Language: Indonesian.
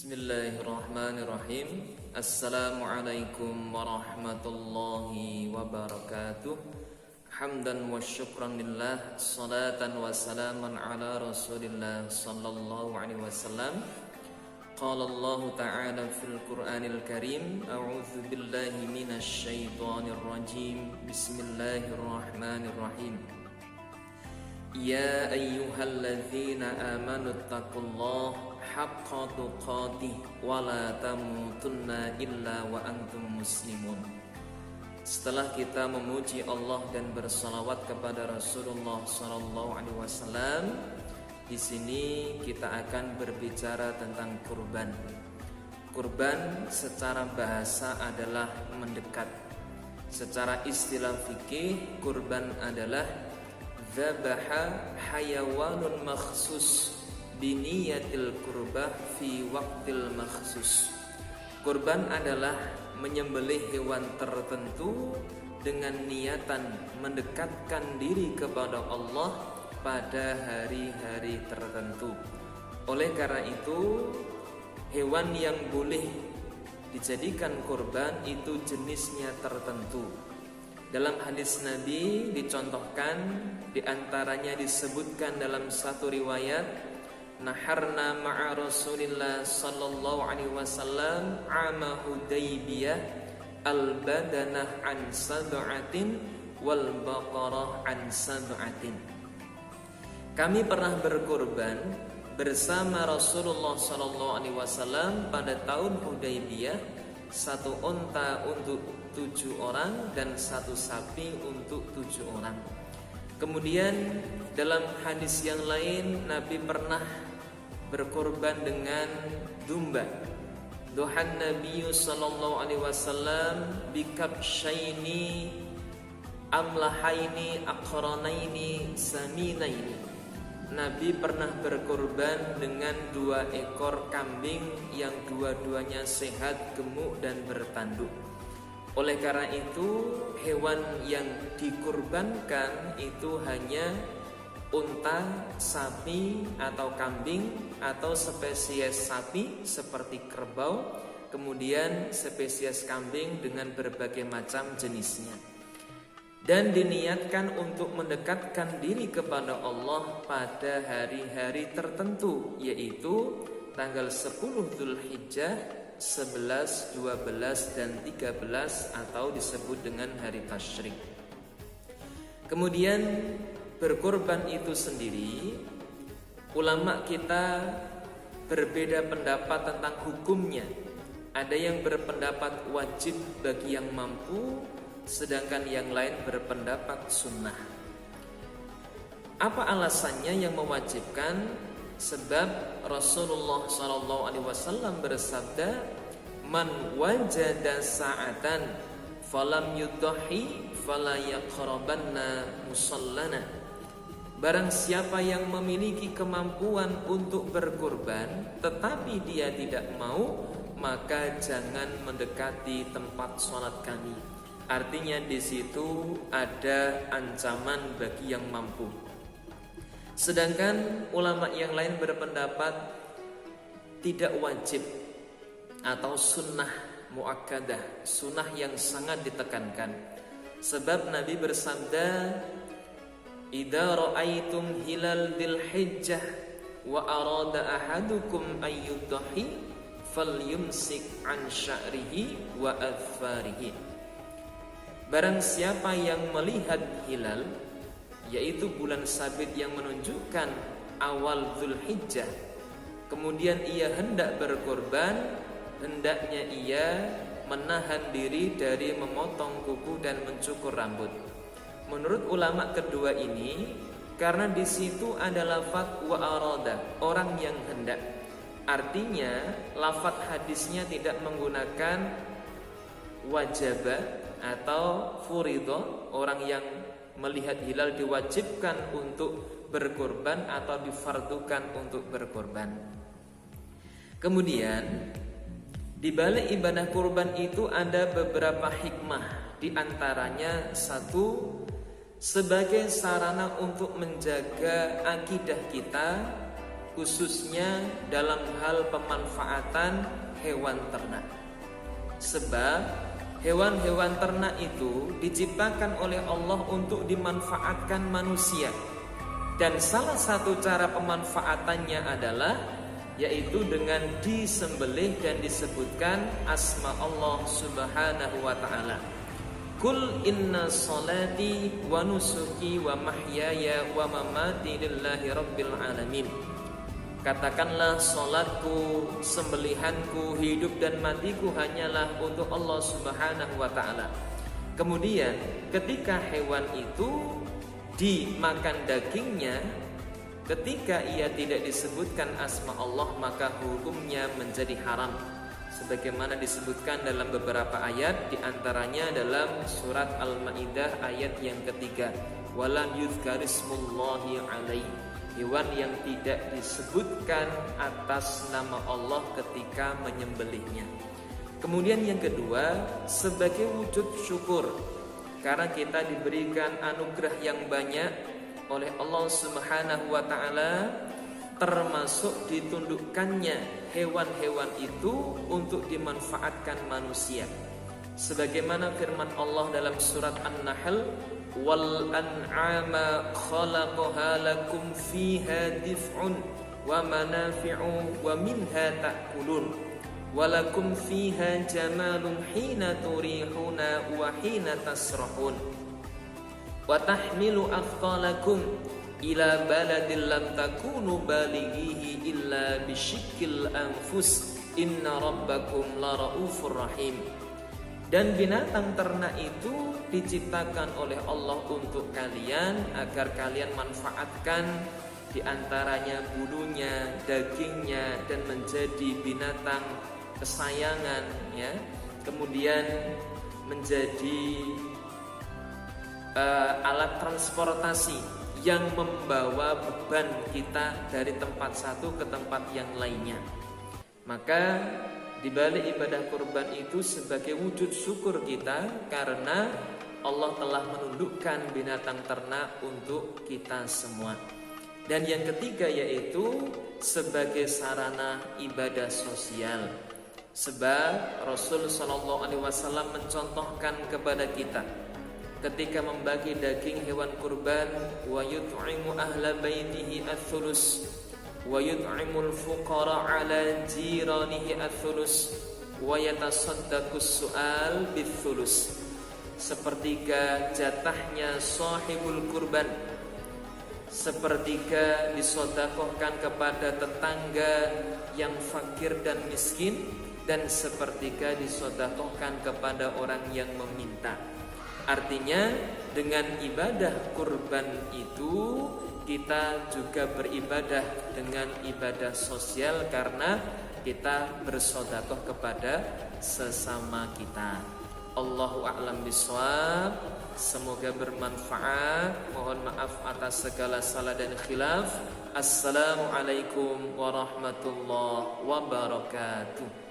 Bismillahirrahmanirrahim. Assalamualaikum warahmatullahi wabarakatuh. Hamdan wa syukran lillah, salatan wa salaman ala rasulillah sallallahu alaihi wasallam. Qala Allah ta'ala fil Qur'anil Karim, a'udzu billahi minasy syaithanir rajim. Bismillahirrahmanirrahim. Ya ayyuhalladzina amanu taqullaha haqqa tuqatih wa la tamutunna illa wa antum muslimun. Setelah kita memuji Allah dan bersalawat kepada Rasulullah sallallahu alaihi wasallam, di sini kita akan berbicara tentang kurban. Kurban secara bahasa adalah mendekat. Secara istilah fikih, kurban adalah dzabaha hayawanun makhsus biniyatil kurbah fi waktil makhsus. Kurban adalah menyembelih hewan tertentu dengan niatan mendekatkan diri kepada Allah pada hari-hari tertentu. Oleh karena itu, hewan yang boleh dijadikan kurban itu jenisnya tertentu. Dalam hadis Nabi dicontohkan, diantaranya disebutkan dalam satu riwayat, naharna ma'a Rasulillah sallallahu alaihi wasallam ama Hudaybiyah al-badanah an sab'atin wal baqarah an sab'atin. Kami pernah berkurban bersama Rasulullah sallallahu alaihi wasallam pada tahun Hudaybiyah, satu unta untuk 7 orang dan satu sapi untuk 7 orang. Kemudian dalam hadis yang lain Nabi pernah berkorban dengan domba. Duhan Nabi sallallahu alaihi wasallam bikabshaini amlahaini aqranaini saminaini. Nabi pernah berkorban dengan 2 ekor kambing yang dua-duanya sehat, gemuk dan bertanduk. Oleh karena itu, hewan yang dikurbankan itu hanya unta, sapi atau kambing, atau spesies sapi seperti kerbau, kemudian spesies kambing dengan berbagai macam jenisnya. Dan diniatkan untuk mendekatkan diri kepada Allah pada hari-hari tertentu, yaitu tanggal 10 Dzulhijjah, 11, 12, dan 13 atau disebut dengan hari tasyrik. Kemudian berkorban itu sendiri, ulama kita berbeda pendapat tentang hukumnya. Ada yang berpendapat wajib bagi yang mampu, sedangkan yang lain berpendapat sunnah. Apa alasannya yang mewajibkan? Sebab Rasulullah SAW bersabda, man wajada sa'atan falam yudhahi fala yaqrabanna musallana. Barang siapa yang memiliki kemampuan untuk berkorban tetapi dia tidak mau, maka jangan mendekati tempat sholat kami. Artinya di situ ada ancaman bagi yang mampu. Sedangkan ulama yang lain berpendapat tidak wajib atau sunnah muakkadah, sunnah yang sangat ditekankan. Sebab Nabi bersabda, idza ra'aitum hilal dzulhijjah wa arada ahadukum ayyudhi falyumsik an sya'rihi wa adfarihi. Barang siapa yang melihat hilal, yaitu bulan sabit yang menunjukkan awal Dzulhijjah, kemudian ia hendak berkorban, hendaknya ia menahan diri dari memotong kuku dan mencukur rambut. Menurut ulama kedua ini, karena di situ ada lafaz wa arada, orang yang hendak. Artinya lafaz hadisnya tidak menggunakan wajaba atau furido, orang yang melihat hilal diwajibkan untuk berkorban atau difardukan untuk berkorban. Kemudian di balik ibadah kurban itu ada beberapa hikmah. Di antaranya satu, sebagai sarana untuk menjaga akidah kita khususnya dalam hal pemanfaatan hewan ternak. Sebab hewan-hewan ternak itu diciptakan oleh Allah untuk dimanfaatkan manusia. Dan salah satu cara pemanfaatannya adalah yaitu dengan disembelih dan disebutkan asma Allah Subhanahu wa taala. Kul inna salati wa nusuki wa mahyaya wa mamati lillahi rabbil alamin. Katakanlah, salatku, sembelihanku, hidup dan matiku hanyalah untuk Allah Subhanahu wa taala. Kemudian ketika hewan itu dimakan dagingnya, ketika ia tidak disebutkan asma Allah, maka hukumnya menjadi haram. Sebagaimana disebutkan dalam beberapa ayat, diantaranya dalam surat Al-Ma'idah ayat yang ketiga, walam yuzkarismullahi alaihi, hewan yang tidak disebutkan atas nama Allah ketika menyembelihnya. Kemudian yang kedua, sebagai wujud syukur karena kita diberikan anugerah yang banyak oleh Allah Subhanahu wa taala, termasuk ditundukkannya hewan-hewan itu untuk dimanfaatkan manusia. Sebagaimana firman Allah dalam surat An-Nahl, wal an'ama khalaqaha lakum fiha dif'un wa manafi'u wa minha ta'kulun walakum fiha jamalun hina turihuna wa hina tasrahun wa tahmilu athqalakum ila baladin lam takunu balighihi illa bisyikkil anfus inna rabbakum la raufur rahim. Dan binatang ternak itu diciptakan oleh Allah untuk kalian agar kalian manfaatkan diantaranya bulunya, dagingnya, dan menjadi binatang kesayangan, ya. Kemudian menjadi alat transportasi yang membawa beban kita dari tempat satu ke tempat yang lainnya. Maka di balik ibadah kurban itu sebagai wujud syukur kita karena Allah telah menundukkan binatang ternak untuk kita semua. Dan yang ketiga yaitu sebagai sarana ibadah sosial. Sebab Rasul sallallahu alaihi wasallam mencontohkan kepada kita ketika membagi daging hewan kurban, wa yut'imu ahla baitihi ats-tsulus wa yut'imul fuqara ala jiranihi ats-tsulus wa yatasaddaqus su'al bits-tsulus. Sepertiga jatahnya sahibul kurban, sepertiga disedekahkan kepada tetangga yang fakir dan miskin, dan sepertiga disedekahkan kepada orang yang meminta. Artinya dengan ibadah kurban itu kita juga beribadah dengan ibadah sosial karena kita bersedekah kepada sesama kita. Allahu a'lam bishawab. Semoga bermanfaat. Mohon maaf atas segala salah dan khilaf. Assalamualaikum warahmatullahi wabarakatuh.